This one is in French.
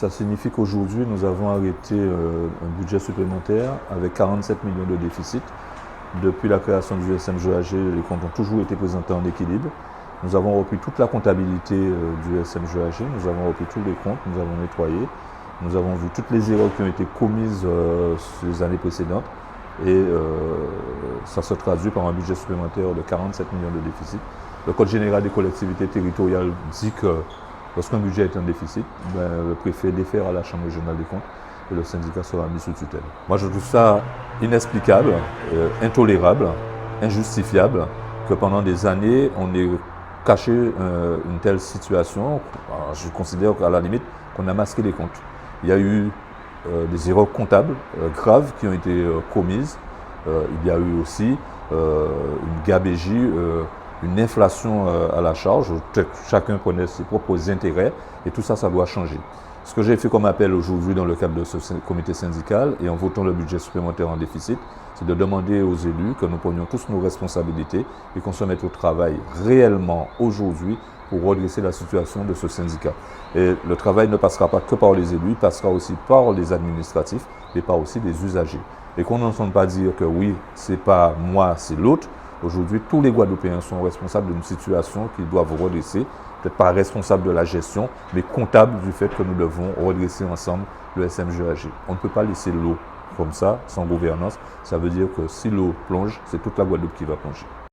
Ça signifie qu'aujourd'hui, nous avons arrêté un budget supplémentaire avec 47 millions de déficit. Depuis la création du SMGAG, les comptes ont toujours été présentés en équilibre. Nous avons repris toute la comptabilité du SMGAG, nous avons repris tous les comptes, nous avons nettoyé. Nous avons vu toutes les erreurs qui ont été commises sur les années précédentes et ça se traduit par un budget supplémentaire de 47 millions de déficit. Le Code général des collectivités territoriales dit que lorsqu'un budget est en déficit, le préfet défère à la Chambre régionale des comptes et le syndicat sera mis sous tutelle. Moi, je trouve ça inexplicable, intolérable, injustifiable que pendant des années, on ait caché une telle situation. Alors, je considère qu'à la limite, qu'on a masqué les comptes. Il y a eu des erreurs comptables graves qui ont été commises. Il y a eu aussi une gabegie, une inflation à la charge. Chacun prenait ses propres intérêts et tout ça, ça doit changer. Ce que j'ai fait comme appel aujourd'hui dans le cadre de ce comité syndical et en votant le budget supplémentaire en déficit, c'est de demander aux élus que nous prenions tous nos responsabilités et qu'on se mette au travail réellement aujourd'hui pour redresser la situation de ce syndicat. Et le travail ne passera pas que par les élus, il passera aussi par les administratifs, mais par aussi les usagers. Et qu'on n'entende pas dire que oui, c'est pas moi, c'est l'autre. Aujourd'hui, tous les Guadeloupéens sont responsables d'une situation qu'ils doivent redresser, peut-être pas responsables de la gestion, mais comptables du fait que nous devons redresser ensemble le SMGAG. On ne peut pas laisser l'eau comme ça, sans gouvernance. Ça veut dire que si l'eau plonge, c'est toute la Guadeloupe qui va plonger.